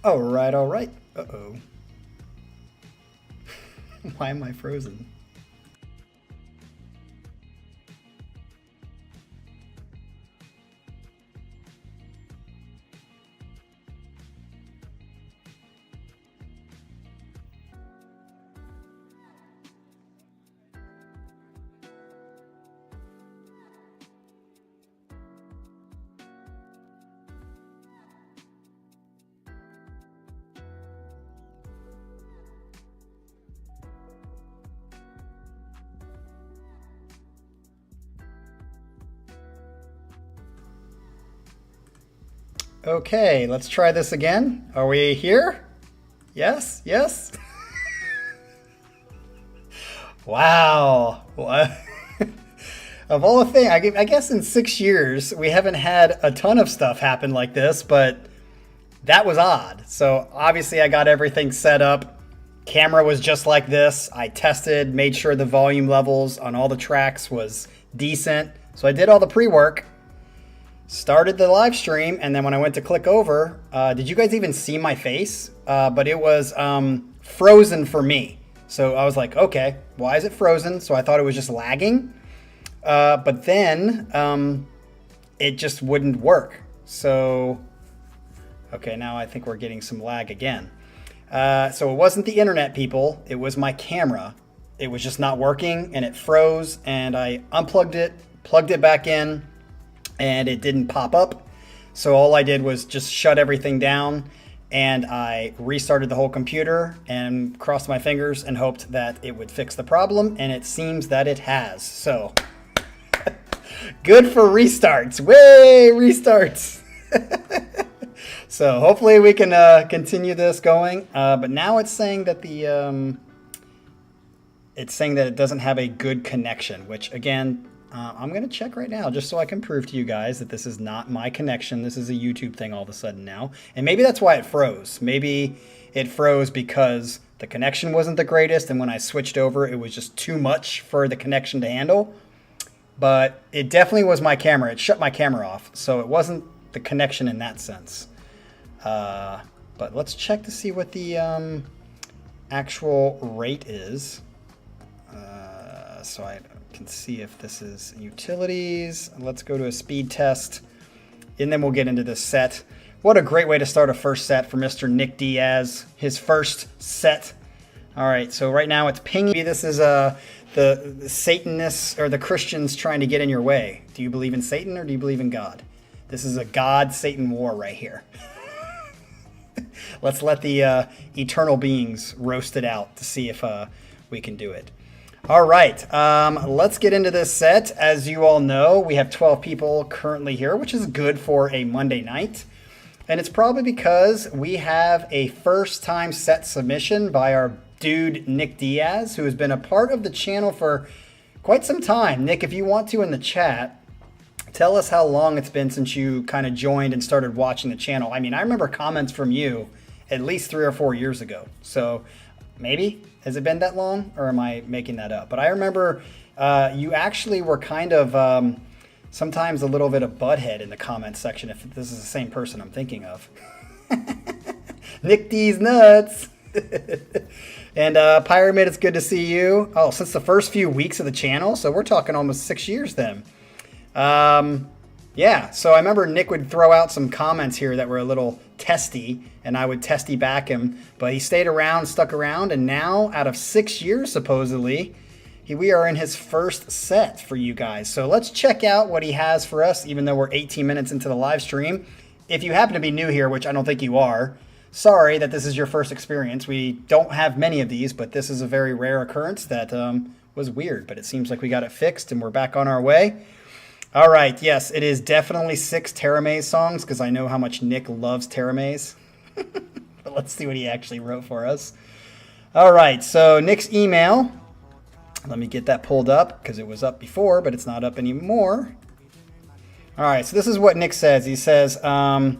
All right, all right. Uh-oh. Why am I frozen? Okay, let's try this again. Are we here? Yes, yes. Wow. What? Of all the things, I guess in 6 years, we haven't had a ton of stuff happen like this, but that was odd. So obviously I got everything set up. Camera was just like this. I tested, made sure the volume levels on all the tracks was decent. So I did all the pre-work. Started the live stream, and then when I went to click over, did you guys even see my face? But it was frozen for me. So I was like, okay, why is it frozen? So I thought it was just lagging. But then it just wouldn't work. So, okay, now I think we're getting some lag again. So it wasn't the internet, people. It was my camera. It was just not working, and it froze, and I unplugged it, plugged it back in, and it didn't pop up. So all I did was just shut everything down, and I restarted the whole computer and crossed my fingers and hoped that it would fix the problem, and it seems that it has. So good for restarts. Way restarts. So hopefully we can continue this going. But now it's saying that it doesn't have a good connection, which again, I'm going to check right now just so I can prove to you guys that this is not my connection. This is a YouTube thing all of a sudden now. And maybe that's why it froze. Maybe it froze because the connection wasn't the greatest, and when I switched over, it was just too much for the connection to handle. But it definitely was my camera. It shut my camera off, so it wasn't the connection in that sense. But let's check to see what the actual rate is. So I can see if this is utilities. Let's go to a speed test, and then we'll get into this set. What a great way to start a first set for Mr. Nick Diaz, his first set. All right, so right now it's pinging. This is the Satanists or the Christians trying to get in your way. Do you believe in Satan or do you believe in God? This is a God-Satan war right here. Let's let the eternal beings roast it out to see if we can do it. All right, let's get into this set. As you all know, we have 12 people currently here, which is good for a Monday night. And it's probably because we have a first-time set submission by our dude, Nick Diaz, who has been a part of the channel for quite some time. Nick, if you want to in the chat, tell us how long it's been since you kind of joined and started watching the channel. I mean, I remember comments from you at least 3 or 4 years ago. So maybe, has it been that long, or am I making that up? But I remember you actually were kind of sometimes a little bit of butthead in the comments section, if this is the same person I'm thinking of. Nick D's nuts. And Pyramid, it's good to see you. Oh, since the first few weeks of the channel, so we're talking almost 6 years then. Yeah, so I remember Nick would throw out some comments here that were a little testy, and I would testy back him, but he stayed around, stuck around, and now out of 6 years supposedly, we are in his first set for you guys. So let's check out what he has for us, even though we're 18 minutes into the live stream. If you happen to be new here, which I don't think you are, sorry that this is your first experience. We don't have many of these, but this is a very rare occurrence that was weird, but it seems like we got it fixed and we're back on our way. All right, yes, it is definitely 6 Teramaze songs because I know how much Nick loves Teramaze. But let's see what he actually wrote for us. All right, so Nick's email. Let me get that pulled up because it was up before, but it's not up anymore. All right, so this is what Nick says. He says, the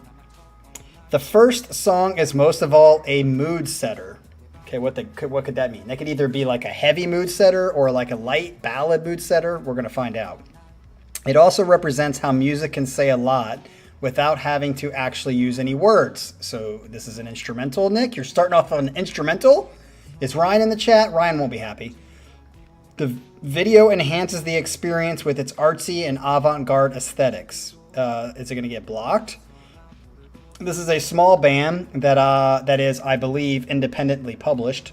first song is most of all a mood setter. Okay, what could that mean? That could either be like a heavy mood setter or like a light ballad mood setter. We're going to find out. It also represents how music can say a lot without having to actually use any words. So this is an instrumental, Nick. You're starting off on an instrumental. Is Ryan in the chat? Ryan won't be happy. The video enhances the experience with its artsy and avant-garde aesthetics. Is it going to get blocked? This is a small band that is, I believe, independently published.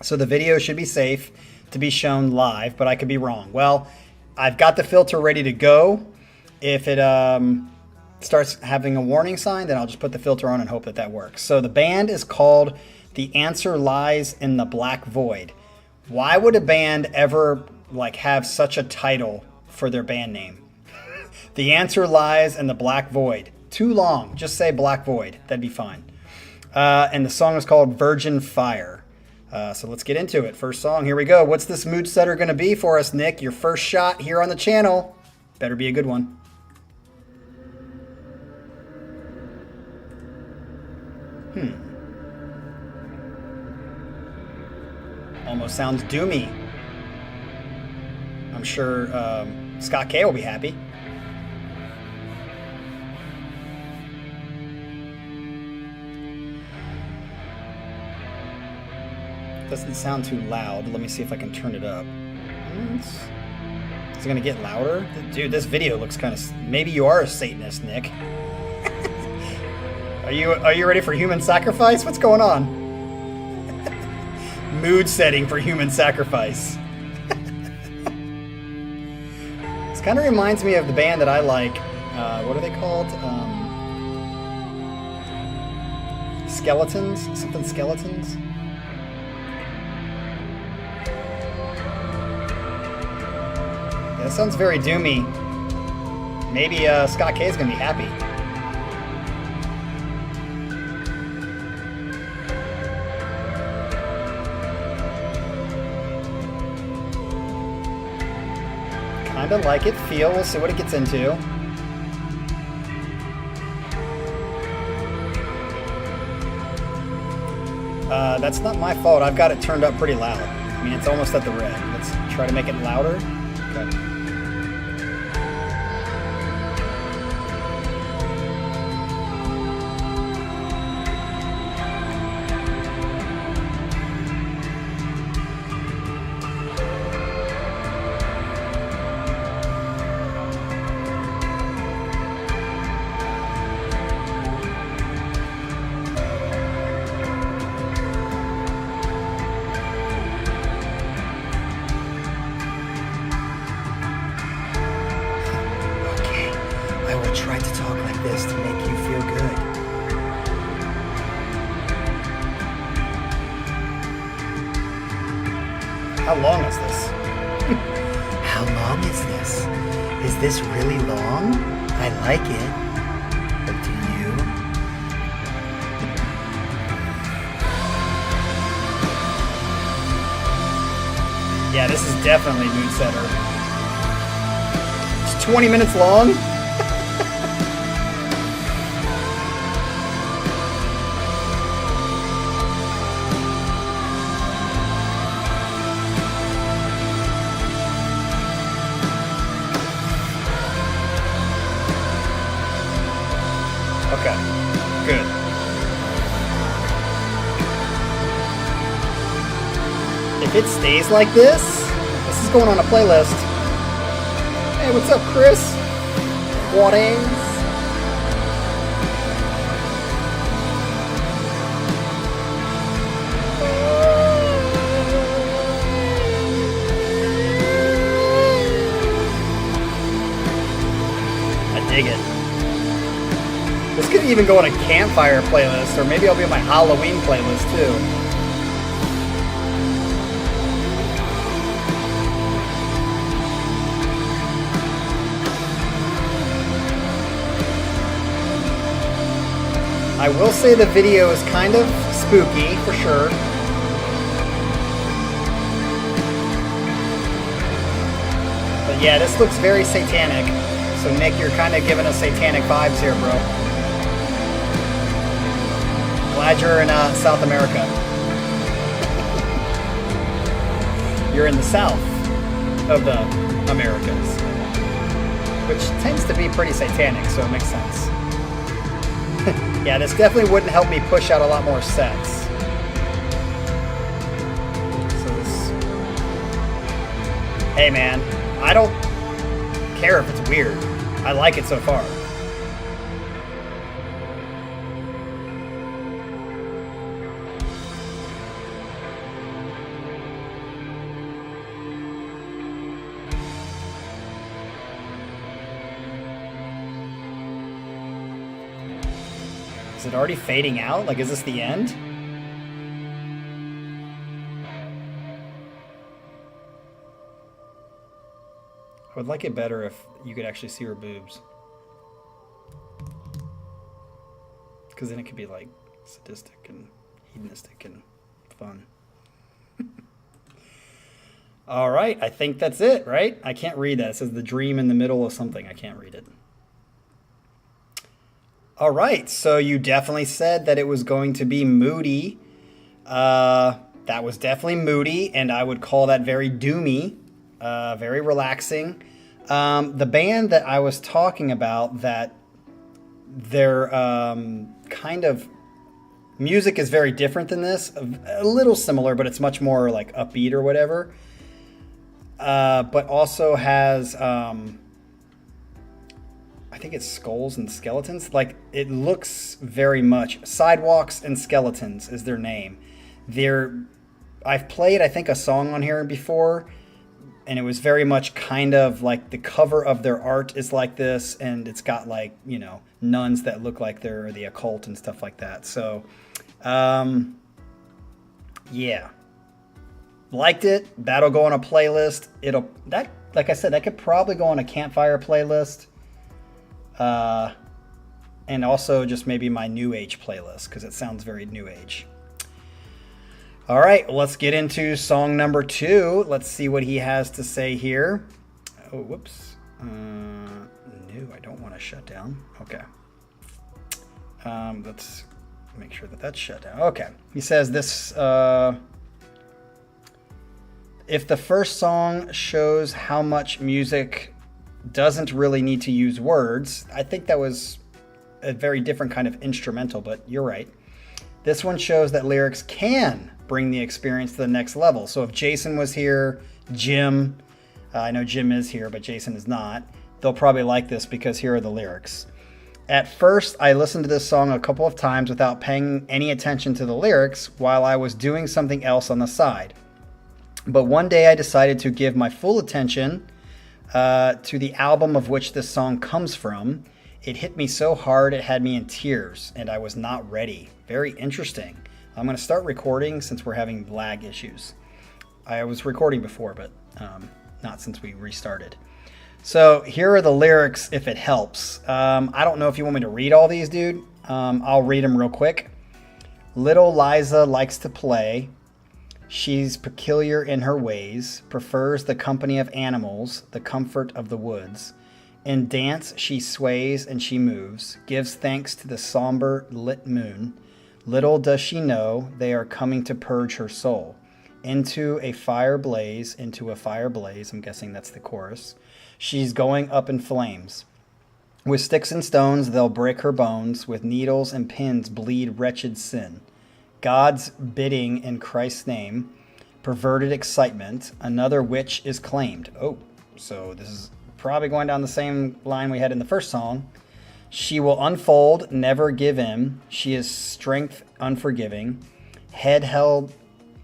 So the video should be safe to be shown live, but I could be wrong. Well, I've got the filter ready to go. If it starts having a warning sign, then I'll just put the filter on and hope that that works. So the band is called The Answer Lies in the Black Void. Why would a band ever have such a title for their band name? The Answer Lies in the Black Void. Too long. Just say Black Void. That'd be fine. And the song is called Virgin Fire. So let's get into it. First song, here we go. What's this mood setter going to be for us, Nick? Your first shot here on the channel. Better be a good one. Almost sounds doomy. I'm sure Scott K will be happy. Doesn't sound too loud. Let me see if I can turn it up. Is it going to get louder? Dude, this video looks kind of... Maybe you are a Satanist, Nick. Are you ready for human sacrifice? What's going on? Mood setting for human sacrifice. This kind of reminds me of the band that I like. What are they called? Skeletons? Something Skeletons? That sounds very doomy. Maybe Scott K is going to be happy. Kind of like it. Feel. We'll see what it gets into. That's not my fault. I've got it turned up pretty loud. I mean, it's almost at the red. Let's try to make it louder. Okay. Try to talk like this to make you feel good. How long is this? How long is this? Is this really long? I like it. But do you? Yeah, this is definitely mood setter. It's 20 minutes long? Okay, good. If it stays like this is going on a playlist. Hey, what's up, Chris? What is? I dig it. This could even go on a campfire playlist, or maybe I'll be on my Halloween playlist too. I will say the video is kind of spooky, for sure. But yeah, this looks very satanic. So Nick, you're kind of giving us satanic vibes here, bro. Glad you're in South America. You're in the south of the Americas. which tends to be pretty satanic, so it makes sense. Yeah, this definitely wouldn't help me push out a lot more sets. So this... Hey man, I don't care if it's weird. I like it so far. Is it already fading out? Like, is this the end? I would like it better if you could actually see her boobs. Because then it could be, like, sadistic and hedonistic and fun. All right, I think that's it, right? I can't read that. It says the dream in the middle of something. I can't read it. All right, so you definitely said that it was going to be moody. That was definitely moody, and I would call that very doomy, very relaxing. The band that I was talking about, that their kind of music is very different than this, a little similar, but it's much more like upbeat or whatever. But also has... I think it's Skulls and Skeletons. Like, it looks very much... Sidewalks and Skeletons is their name. I've played, I think, a song on here before, and it was very much kind of like the cover of their art is like this, and it's got, like, you know, nuns that look like they're the occult and stuff like that. So, yeah. Liked it. That'll go on a playlist. Like I said, that could probably go on a campfire playlist. And also just maybe my New Age playlist, because it sounds very New Age. All right, let's get into song number 2. Let's see what he has to say here. Oh, whoops. No, I don't want to shut down. Okay. Let's make sure that that's shut down. Okay. He says this, if the first song shows how much music doesn't really need to use words. I think that was a very different kind of instrumental, but you're right. This one shows that lyrics can bring the experience to the next level. So if Jason was here, Jim, I know Jim is here, but Jason is not, they'll probably like this because here are the lyrics. At first, I listened to this song a couple of times without paying any attention to the lyrics while I was doing something else on the side. But one day I decided to give my full attention to the album of which this song comes from. It hit me so hard it had me in tears, and I was not ready. Very interesting. I'm going to start recording since we're having lag issues. I was recording before, but not since we restarted. So here are the lyrics if it helps. I don't know if you want me to read all these, dude. I'll read them real quick. Little Liza likes to play. She's peculiar in her ways, prefers the company of animals, the comfort of the woods. In dance she sways and she moves, gives thanks to the somber lit moon. Little does she know they are coming to purge her soul. Into a fire blaze, I'm guessing that's the chorus. She's going up in flames. With sticks and stones they'll break her bones, with needles and pins bleed wretched sin. God's bidding in Christ's name, perverted excitement, another witch is claimed. Oh, so this is probably going down the same line we had in the first song. She will unfold, never give in. She is strength unforgiving. Head held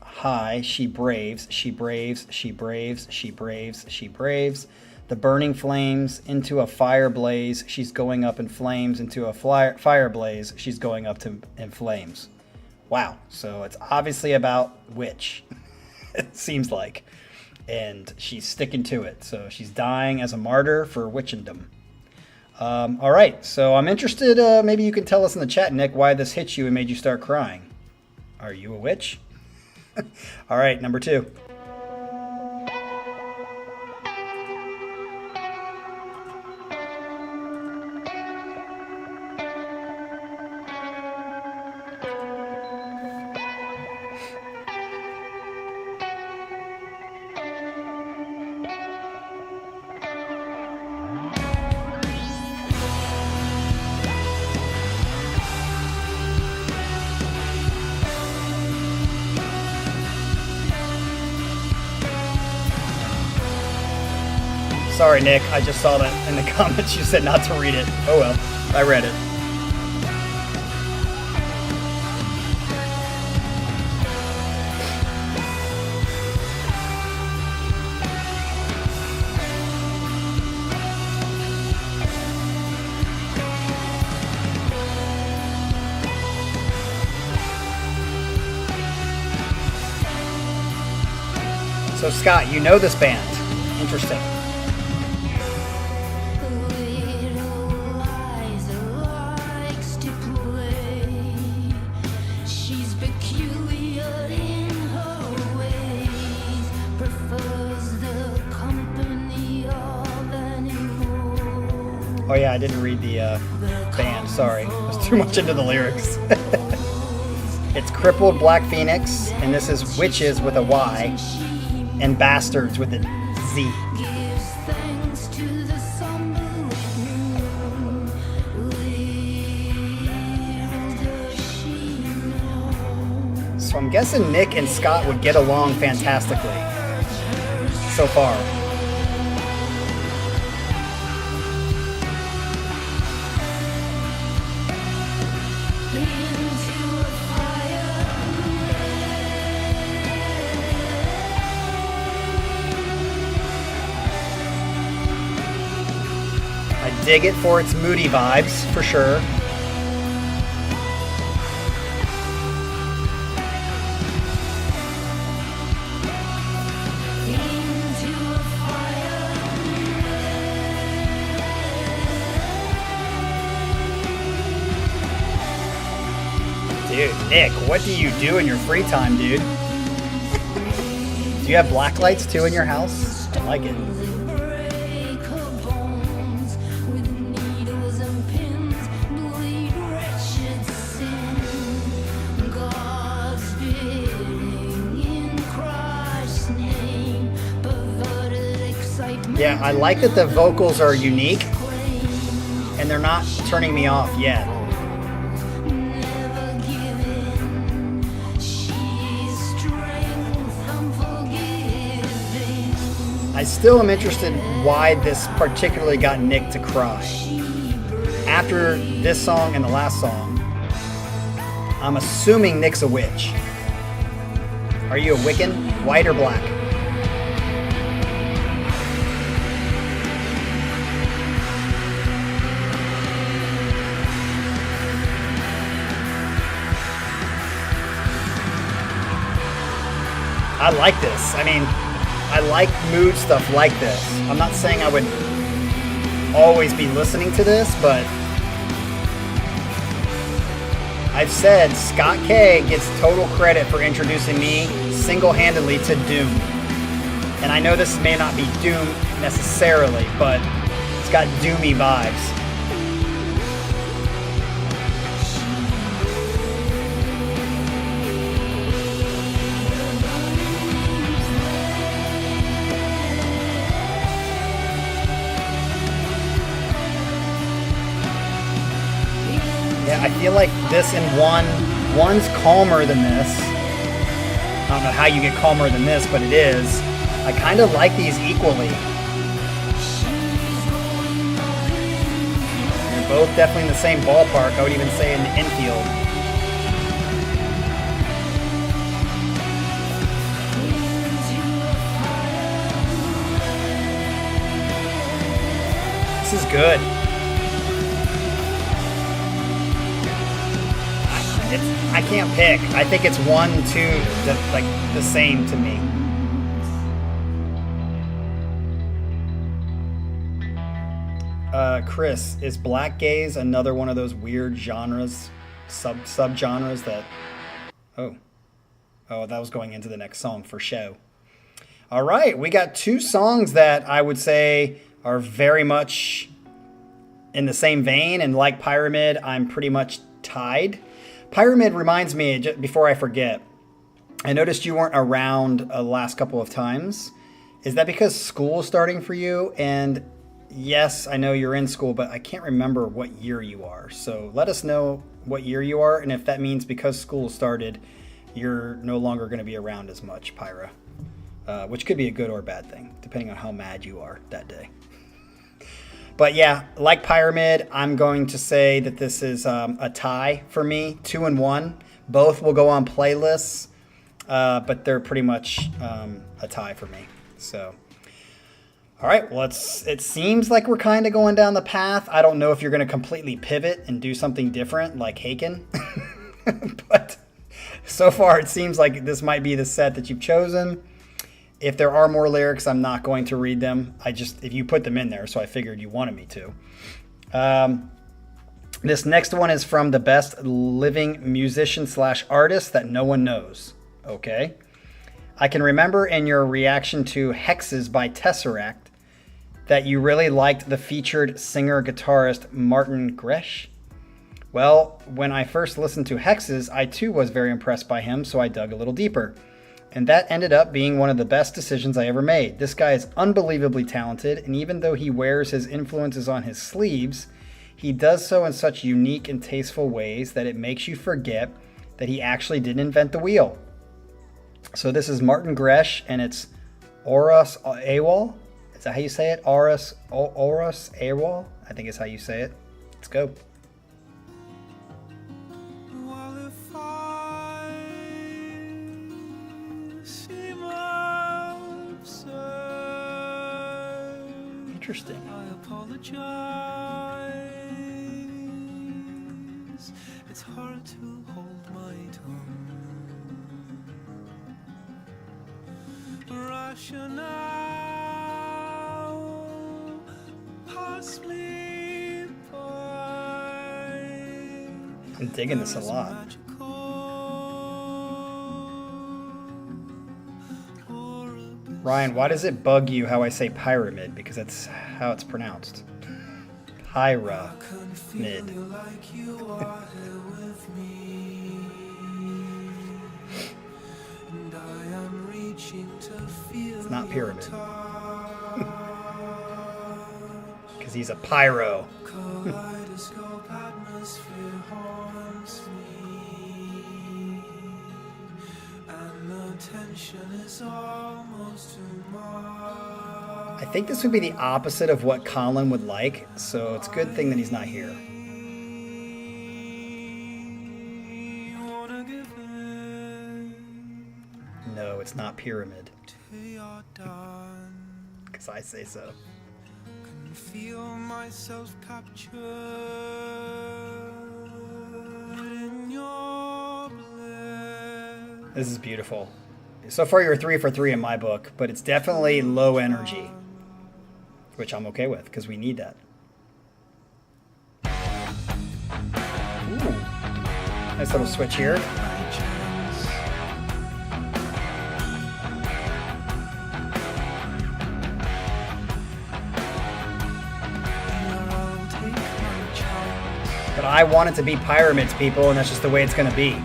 high, she braves, she braves, she braves, she braves, she braves. The burning flames into a fire blaze, she's going up in flames. Into a fire blaze, she's going up in flames. Wow, so it's obviously about witch, it seems like. And she's sticking to it. So she's dying as a martyr for witchendom. All right, so I'm interested, maybe you can tell us in the chat, Nick, why this hit you and made you start crying. Are you a witch? All right, number 2. Sorry, Nick. I just saw that in the comments. You said not to read it. Oh well, I read it. So Scott, you know this band. Interesting. Oh yeah, I didn't read the band, sorry. I was too much into the lyrics. It's Crippled, Black Phoenix, and this is Witches with a Y, and Bastards with a Z. So I'm guessing Nick and Scott would get along fantastically so far. I dig it for its moody vibes, for sure. Dude, Nick, what do you do in your free time, dude? Do you have black lights too in your house? I like it. Yeah, I like that the vocals are unique and they're not turning me off yet. I still am interested why this particularly got Nick to cry. After this song and the last song, I'm assuming Nick's a witch. Are you a Wiccan? White or black? I like this. I mean, I like mood stuff like this. I'm not saying I would always be listening to this, but I've said Scott K gets total credit for introducing me single-handedly to Doom. And I know this may not be Doom necessarily, but it's got doomy vibes. I feel like this in one's calmer than this. I don't know how you get calmer than this, but it is. I kind of like these equally. They're both definitely in the same ballpark. I would even say in the infield. This is good. I can't pick. I think it's 1, 2, like the same to me. Chris, is black gaze another one of those weird genres, sub-genres that... Oh, that was going into the next song for show. All right, we got 2 songs that I would say are very much in the same vein, and like Pyramid, I'm pretty much tied. Pyramid reminds me, before I forget, I noticed you weren't around the last couple of times. Is that because school is starting for you? And yes, I know you're in school, but I can't remember what year you are. So let us know what year you are, and if that means because school started, you're no longer going to be around as much, Pyra. Which could be a good or bad thing, depending on how mad you are that day. But yeah, like Pyramid, I'm going to say that this is a tie for me, 2 and 1. Both will go on playlists, but they're pretty much a tie for me. So, all right, well, it seems like we're kind of going down the path. I don't know if you're going to completely pivot and do something different like Haken, but so far it seems like this might be the set that you've chosen. If there are more lyrics, I'm not going to read them. If you put them in there, so I figured you wanted me to. This next one is from the best living musician / artist that no one knows. Okay. I can remember in your reaction to Hexes by Tesseract that you really liked the featured singer-guitarist Martin Grech. Well, when I first listened to Hexes, I too was very impressed by him, so I dug a little deeper. And that ended up being one of the best decisions I ever made. This guy is unbelievably talented, and even though he wears his influences on his sleeves, he does so in such unique and tasteful ways that it makes you forget that he actually didn't invent the wheel. So this is Martin Grech, and it's Oros Awal. Is that how you say it? Oros Awal? I think is how you say it. Let's go. Interesting. I apologize. It's hard to hold my tongue. Rationale pass me by. I'm digging this a lot. Ryan, why does it bug you how I say pyramid? Because that's how it's pronounced. Pyramid. It's not pyramid. Because he's a pyro. I think this would be the opposite of what Colin would like, so it's a good thing that he's not here. No, it's not pyramid. Because I say so. Can feel myself captured in your bliss. This is beautiful. So far you're 3 for 3 in my book, but it's definitely low energy, which I'm okay with because we need that. Ooh. Nice little switch here. But I want it to be pyramids, people, and that's just the way it's going to be.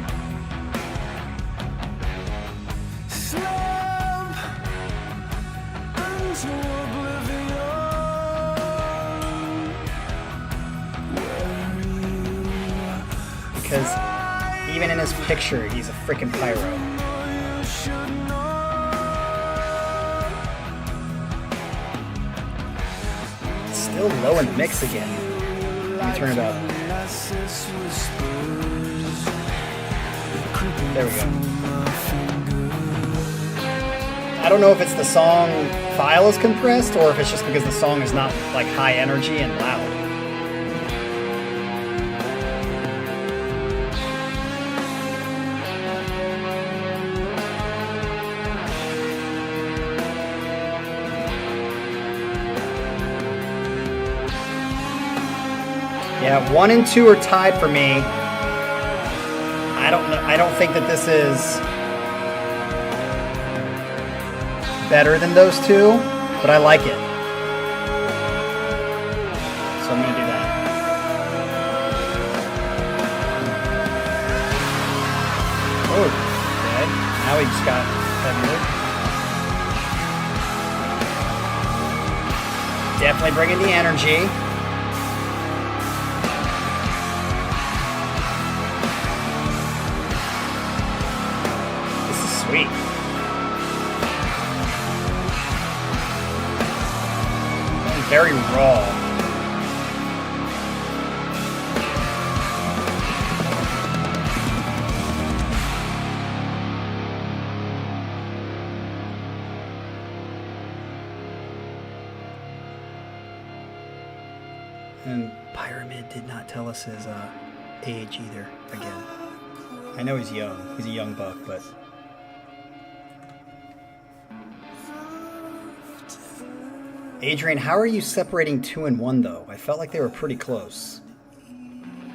Because even in his picture, he's a freaking pyro. It's still low in the mix again. Let me turn it up. There we go. I don't know if it's the song file is compressed or if it's just because the song is not like high energy and loud. Yeah, 1 and 2 are tied for me. I don't know. I don't think that this is better than those two, but I like it. So I'm gonna do that. Oh, okay. Now we just got heavier. Definitely bringing the energy. Sweet. Very raw. And Pyramid did not tell us his age either, again. I know he's young. He's a young buck, but... Adrian, how are you separating 2 and 1, though? I felt like they were pretty close.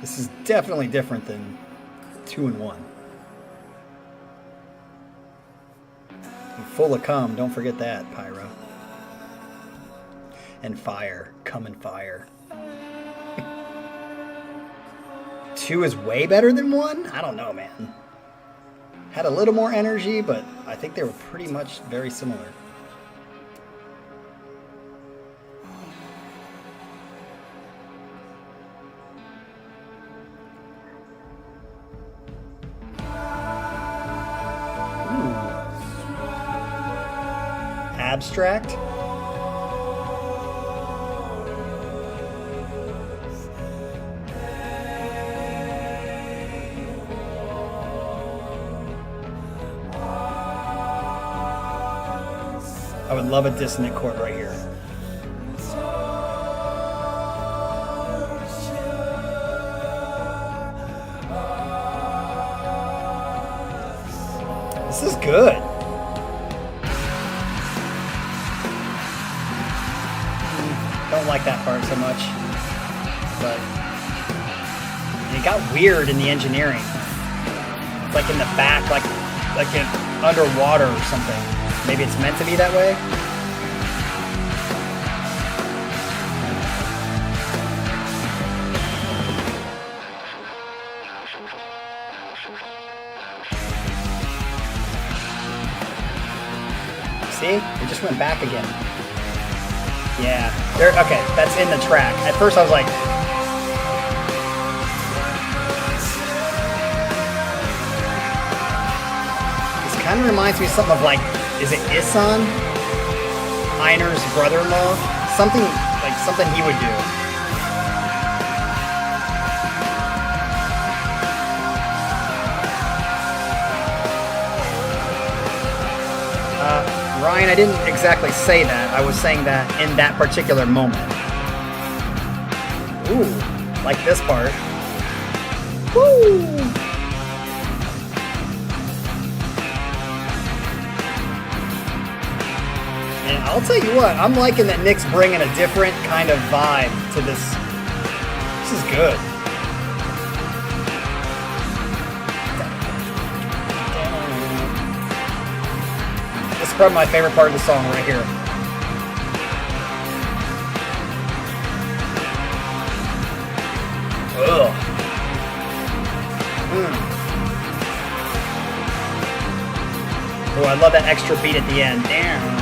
This is definitely different than 2 and 1. And full of cum, don't forget that, Pyro. And fire. Cum and fire. 2 is way better than 1? I don't know, man. Had a little more energy, but I think they were pretty much very similar. Abstract. I would love a dissonant chord right here. This is good. Don't like that part so much, but it got weird in the engineering. It's like in the back, like in underwater or something. Maybe it's meant to be that way. See? It just went back again. Yeah. Okay, that's in the track. At first I was like... This kind of reminds me of something of like... Is it Isan? Einar's brother-in-law? Something he would do. Ryan, I didn't exactly say that. I was saying that in that particular moment. Ooh, like this part. Woo! And I'll tell you what, I'm liking that Nick's bringing a different kind of vibe to this. This is good. This is probably my favorite part of the song right here. Ugh. Oh, I love that extra beat at the end. Damn.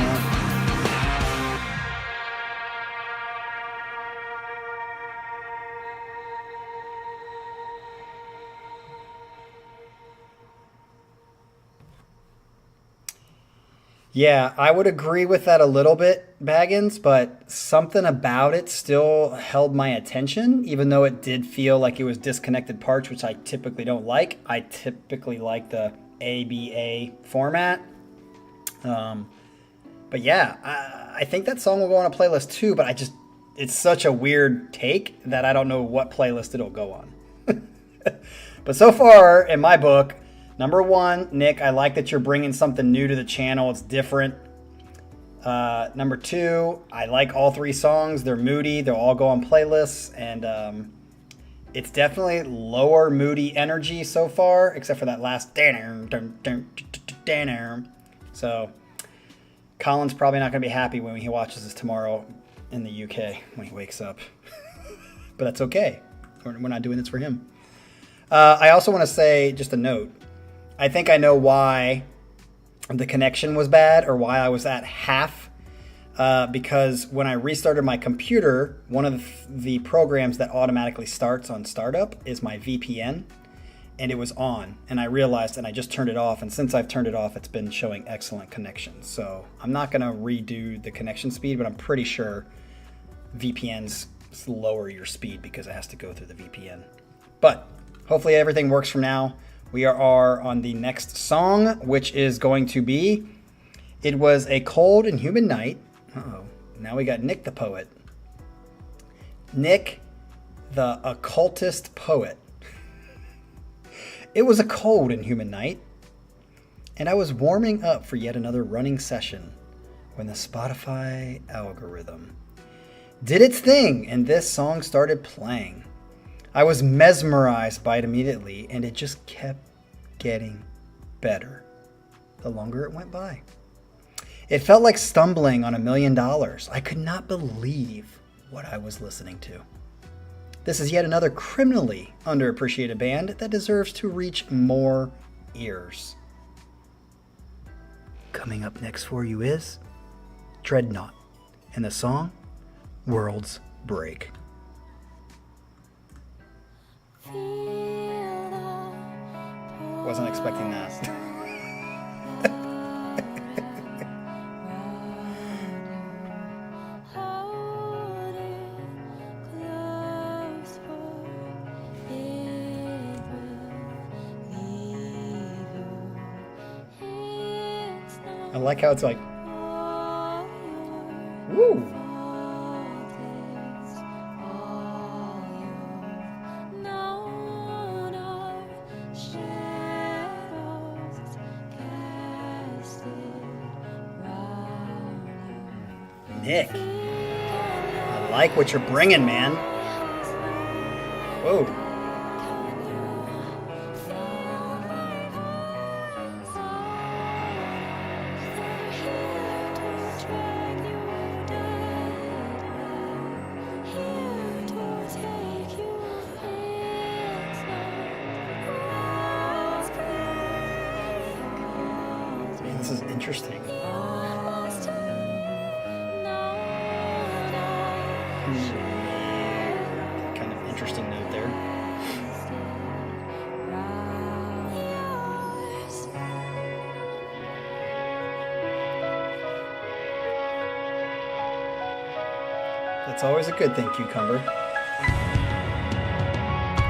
Yeah, I would agree with that a little bit, Baggins, but something about it still held my attention, even though it did feel like it was disconnected parts, which I typically don't like. I typically like the ABA format. But yeah, I think that song will go on a playlist too, but it's such a weird take that I don't know what playlist it'll go on. But so far, in my book, number 1, Nick, I like that you're bringing something new to the channel. It's different. Number 2, I like all 3 songs. They're moody. They'll all go on playlists. And it's definitely lower moody energy so far, except for that last... So Colin's probably not going to be happy when he watches this tomorrow in the UK when he wakes up. But that's okay. We're not doing this for him. I also want to say, just a note, I think I know why the connection was bad or why I was at half. Because when I restarted my computer, one of the programs that automatically starts on startup is my VPN. And it was on. And I realized, and I just turned it off. And since I've turned it off, it's been showing excellent connections. So I'm not going to redo the connection speed, but I'm pretty sure VPNs lower your speed because it has to go through the VPN. But hopefully everything works from now. We are on the next song, which is going to be It Was a Cold and Humid Night. Uh-oh. Now we got Nick the Poet. Nick The occultist poet. It was a cold and humid night, and I was warming up for yet another running session when the Spotify algorithm did its thing and this song started playing. I was mesmerized by it immediately, and it just kept getting better the longer it went by. It felt like stumbling on $1 million. I could not believe what I was listening to. This is yet another criminally underappreciated band that deserves to reach more ears. Coming up next for you is Dreadnought and the song Worlds Break. Wasn't expecting that. I like how it's like, woo. Nick, I like what you're bringing, man. Whoa. This is interesting. Kind of interesting note there. That's always a good thing, Cucumber.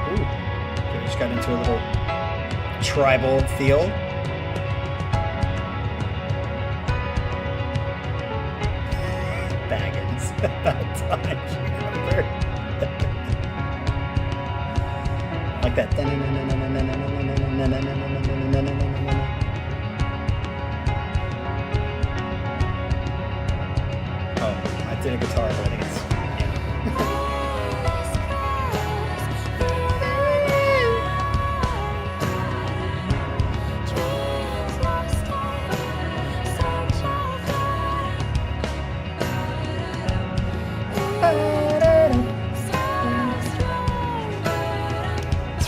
Ooh, we just got into a little tribal feel. Baggins. About time, Cucumber. Like that. Oh, I did a guitar, but I think it's...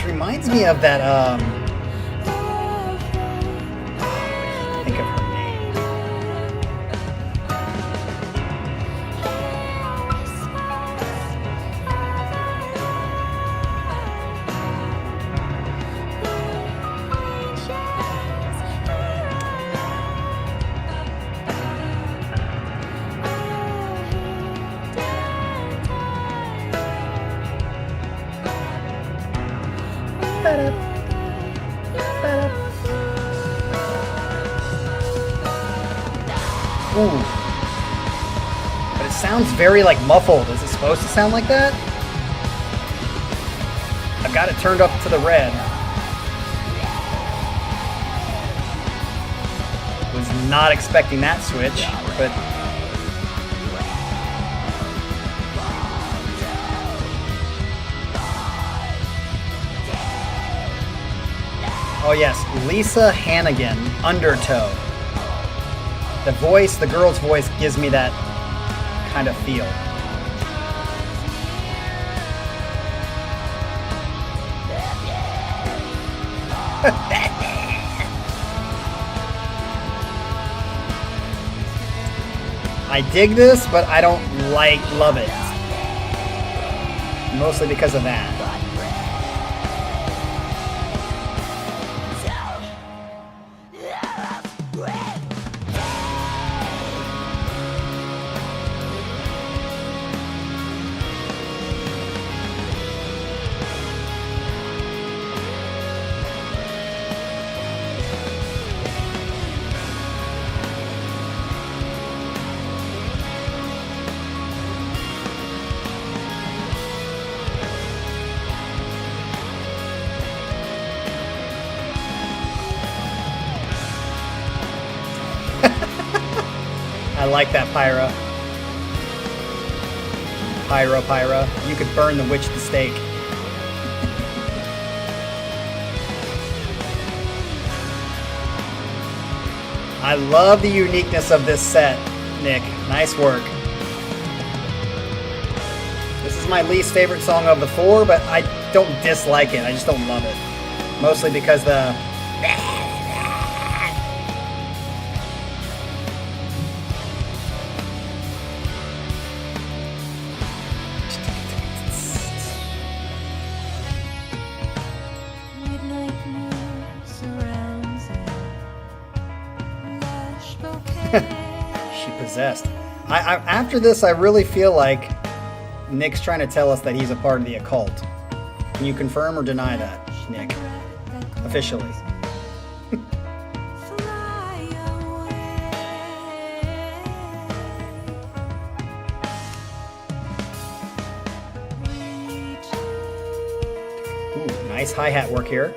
Reminds me of that, I can't think of her name. Ooh. But it sounds very like muffled. Is it supposed to sound like that? I've got it turned up to the red. Was not expecting that switch, but oh yes, Lisa Hannigan, Undertow. The voice, the girl's voice, gives me that kind of feel. I dig this, but I don't love it. Mostly because of that. like that, Pyra. Pyra. You could burn the witch at the stake. I love the uniqueness of this set, Nick. Nice work. This is my least favorite song of the 4, but I don't dislike it. I just don't love it. Mostly because the... She possessed. After this, I really feel like Nick's trying to tell us that he's a part of the occult. Can you confirm or deny that, Nick? Officially. Ooh, nice hi-hat work here.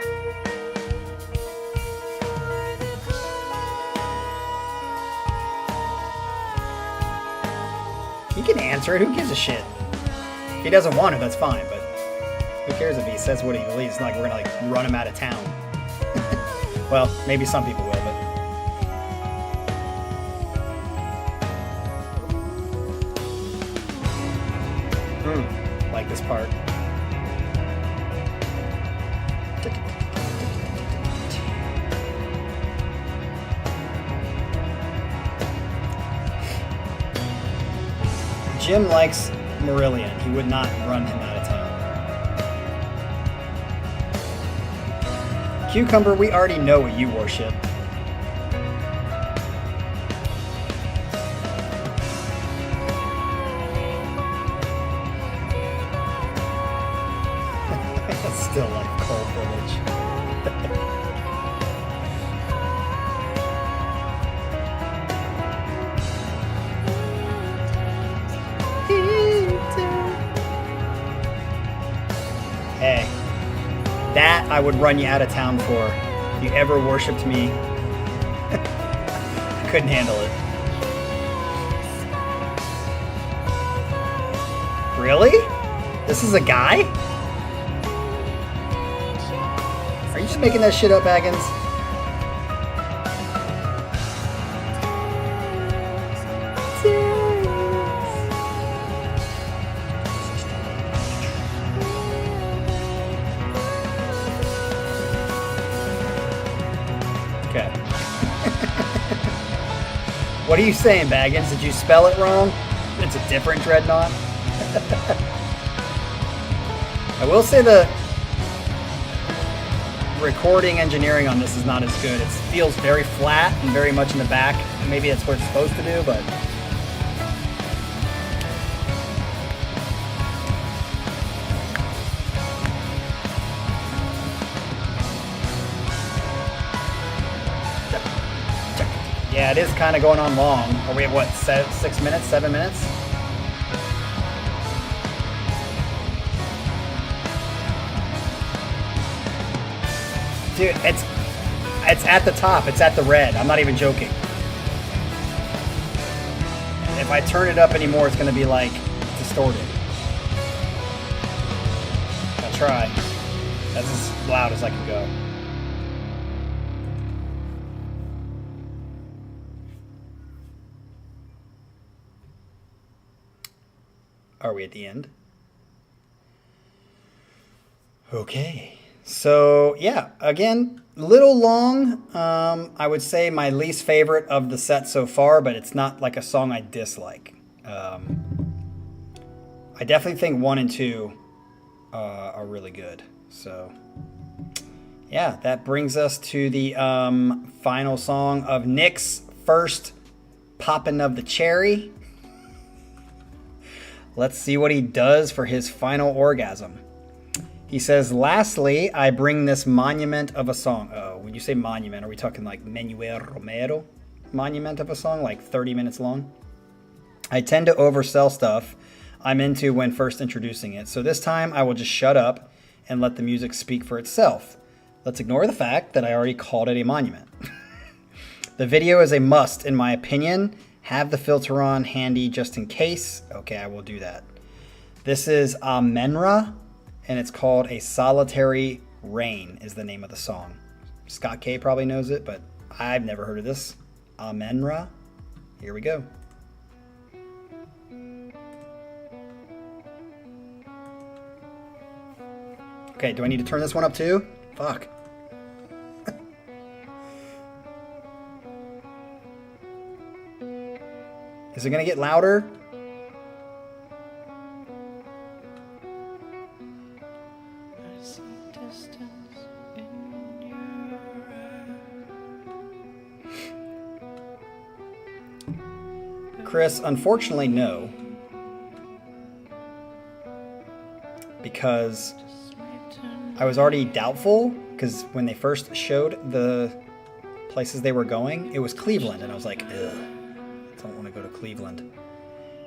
He can answer it. Who gives a shit? If he doesn't want it, that's fine, but who cares if he says what he believes? It's not like we're gonna like run him out of town. Well, maybe some people will, but... like this part. Jim likes Marillion. He would not run him out of town. Cucumber, we already know what you worship. That's still like Cold Village. Hey, that I would run you out of town for. If you ever worshipped me, I couldn't handle it. Really? This is a guy? Are you just making that shit up, Baggins? Okay. What are you saying, Baggins? Did you spell it wrong? It's a different Dreadnought? I will say the recording engineering on this is not as good. It feels very flat and very much in the back. Maybe that's what it's supposed to do, but... yeah, it is kind of going on long. Are we at what, 6 minutes, 7 minutes? Dude, it's at the top. It's at the red. I'm not even joking. If I turn it up anymore, it's going to be like distorted. I'll try. That's as loud as I can go. Are we at the end? Okay. So, yeah, again, little long. I would say my least favorite of the set so far, but it's not like a song I dislike. I definitely think 1 and 2 are really good. So, yeah, that brings us to the final song of Nick's first popping of the cherry. Let's see what he does for his final orgasm. He says, lastly, I bring this monument of a song. Oh, when you say monument, are we talking like Manuel Romero monument of a song, like 30 minutes long? I tend to oversell stuff I'm into when first introducing it, so this time I will just shut up and let the music speak for itself. Let's ignore the fact that I already called it a monument. The video is a must, in my opinion. Have the filter on handy just in case. Okay, I will do that. This is Amenra, and it's called A Solitary Rain is the name of the song. Scott K probably knows it, but I've never heard of this. Amenra. Here we go. Okay, do I need to turn this one up too? Fuck. Is it gonna get louder? Chris, unfortunately, no. Because I was already doubtful, because when they first showed the places they were going, it was Cleveland, and I was like, ugh. Don't want to go to Cleveland.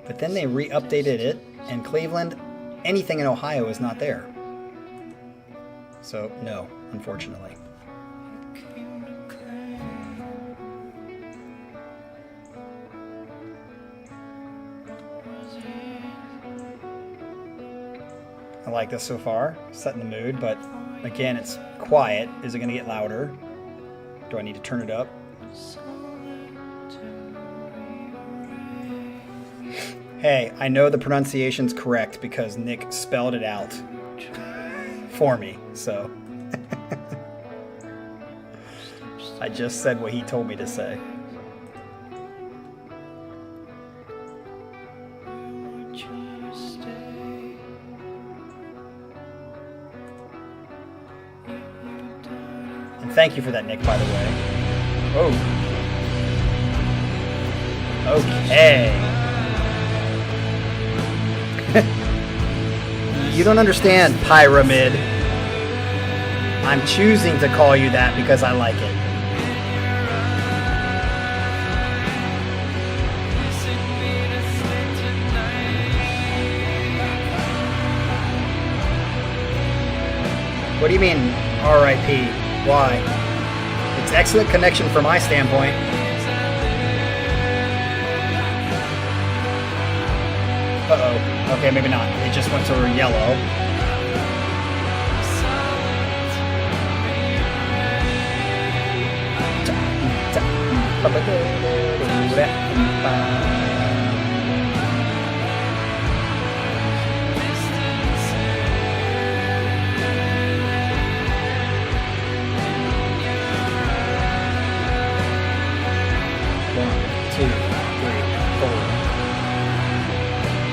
But then they re-updated it, and Cleveland, anything in Ohio is not there. So, no, unfortunately. I like this so far, setting the mood, but again, it's quiet. Is it going to get louder? Do I need to turn it up? Hey, I know the pronunciation's correct because Nick spelled it out for me, so. I just said what he told me to say. And thank you for that, Nick, by the way. Oh. Okay. You don't understand, Pyramid. I'm choosing to call you that because I like it. What do you mean, RIP? Why? It's excellent connection from my standpoint. Uh-oh. Okay, maybe not. It just went to yellow.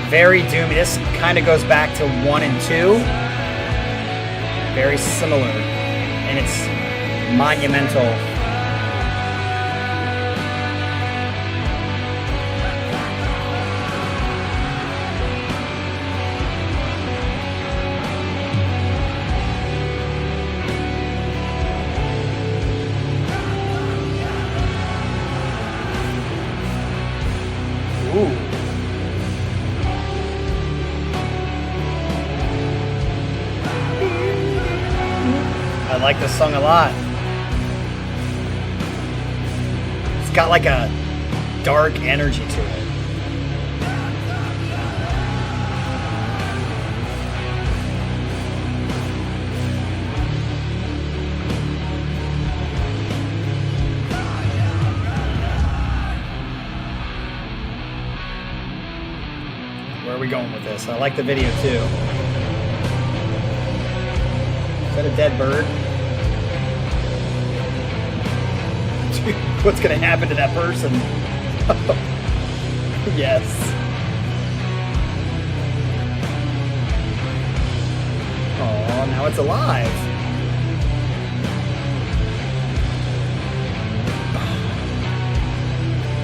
Very doomy. This kind of goes back to 1 and 2. Very similar. And it's monumental. Ooh. I like this song a lot. It's got like a dark energy to it. Where are we going with this? I like the video too. Is that a dead bird? What's going to happen to that person? Yes. Oh, now it's alive.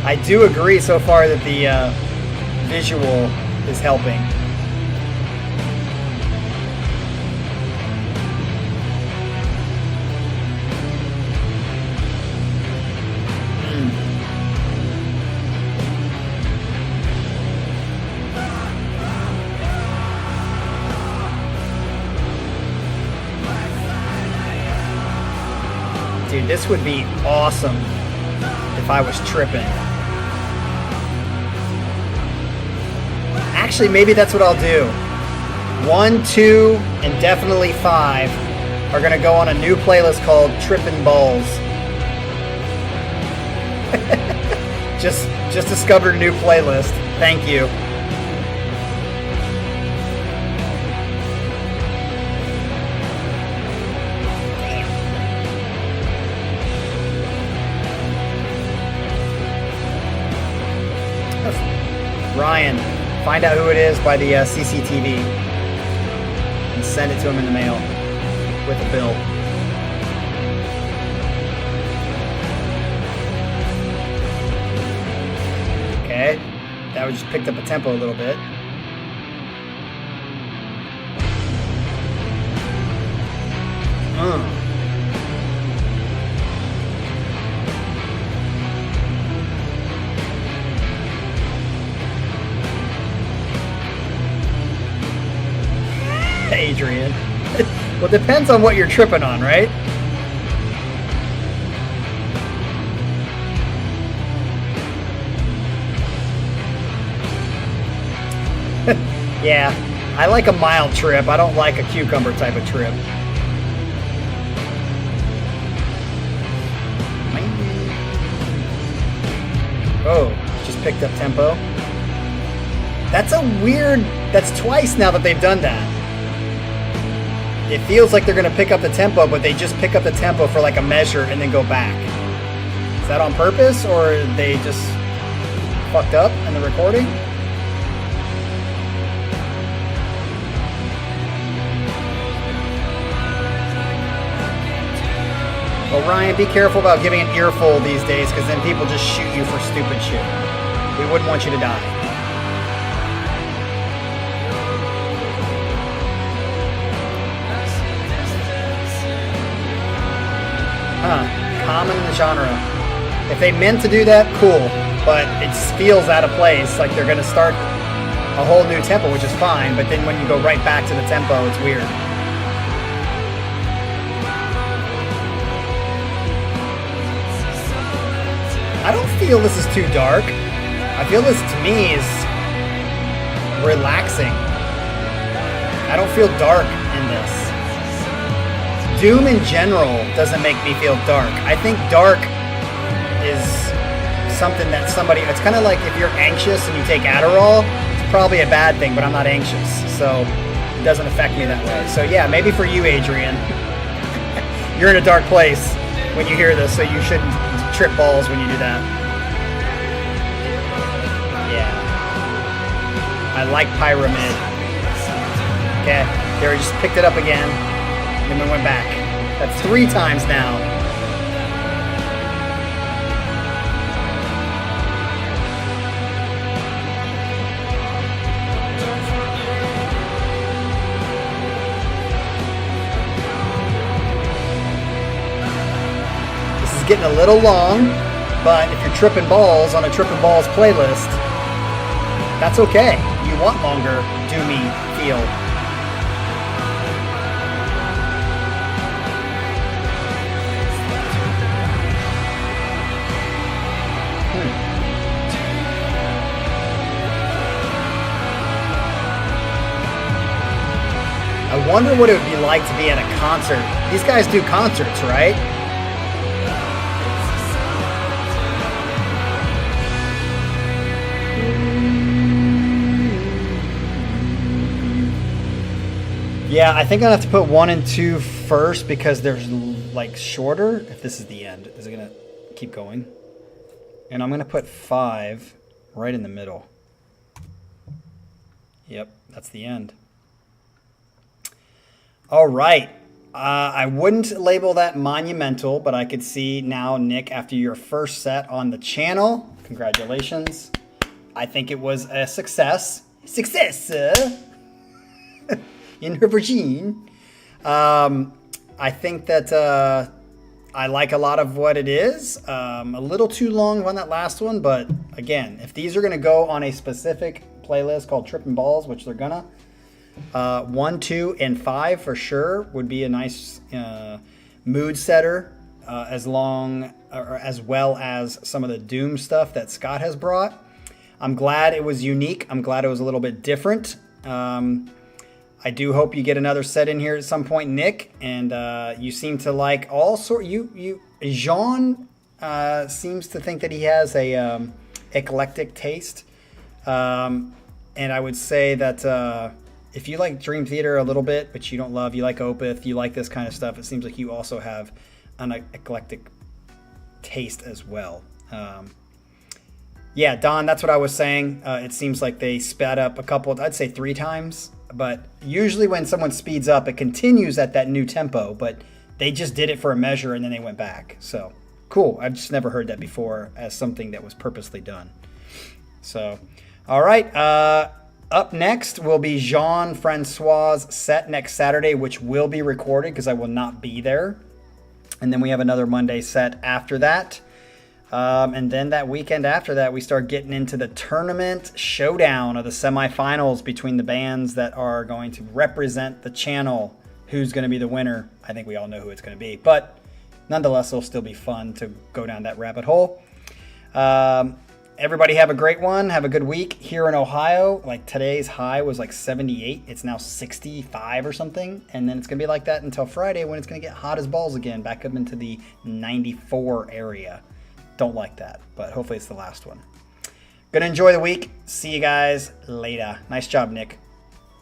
I do agree so far that the visual is helping. Dude, this would be awesome if I was tripping. Actually, maybe that's what I'll do. 1, 2, and definitely 5 are going to go on a new playlist called Trippin' Balls. just discovered a new playlist. Thank you. Ryan, find out who it is by the CCTV and send it to him in the mail with a bill. Okay, that just picked up a tempo a little bit. Adrian. Well, it depends on what you're tripping on, right? Yeah, I like a mild trip. I don't like a cucumber type of trip. Oh, just picked up tempo. That's a weird... That's twice now that they've done that. It feels like they're going to pick up the tempo, but they just pick up the tempo for like a measure and then go back. Is that on purpose, or they just fucked up in the recording? Well, Ryan, be careful about giving an earful these days, because then people just shoot you for stupid shit. We wouldn't want you to die. Common in the genre. If they meant to do that, cool. But it feels out of place, like they're going to start a whole new tempo, which is fine, but then when you go right back to the tempo, it's weird. I don't feel this is too dark. I feel this, to me, is relaxing. I don't feel dark in this. Doom in general doesn't make me feel dark. I think dark is something that somebody... It's kind of like if you're anxious and you take Adderall, it's probably a bad thing, but I'm not anxious, so it doesn't affect me that way. So yeah, maybe for you, Adrian, you're in a dark place when you hear this, so you shouldn't trip balls when you do that. Yeah. I like Pyramid. Okay, there, we just picked it up again. And then we went back. That's 3 times now. This is getting a little long, but if you're tripping balls on a Trippin' Balls playlist, that's okay. You want longer doomy feel. I wonder what it would be like to be at a concert. These guys do concerts, right? Yeah, I think I'll have to put 1 and 2 first because they're like shorter. If this is the end, is it gonna keep going? And I'm gonna put 5 right in the middle. Yep, that's the end. All right. I wouldn't label that monumental, but I could see now, Nick, after your first set on the channel, congratulations. I think it was a success. Success in her virgin. I think that I like a lot of what it is. A little too long on that last one, but again, if these are going to go on a specific playlist called Trippin' Balls, which they're gonna, 1, 2, and 5 for sure would be a nice mood setter, as well as some of the Doom stuff that Scott has brought. I'm glad it was unique. I'm glad it was a little bit different. I do hope you get another set in here at some point, Nick. And you seem to like all sort. Jean seems to think that he has a eclectic taste. And I would say that if you like Dream Theater a little bit, but you like Opeth, you like this kind of stuff, it seems like you also have an eclectic taste as well. Yeah, Don, that's what I was saying. It seems like they sped up a couple, I'd say 3 times. But usually when someone speeds up, it continues at that new tempo. But they just did it for a measure and then they went back. So cool. I've just never heard that before as something that was purposely done. So, all right. Up next will be Jean-Francois' set next Saturday, which will be recorded because I will not be there. And then we have another Monday set after that. And then that weekend after that, we start getting into the tournament showdown of the semifinals between the bands that are going to represent the channel. Who's going to be the winner? I think we all know who it's going to be. But nonetheless, it'll still be fun to go down that rabbit hole. Everybody have a great one. Have a good week here in Ohio. Like today's high was like 78. It's now 65 or something. And then it's going to be like that until Friday when it's going to get hot as balls again. Back up into the 94 area. Don't like that, but hopefully it's the last one. Gonna enjoy the week. See you guys later. Nice job, Nick.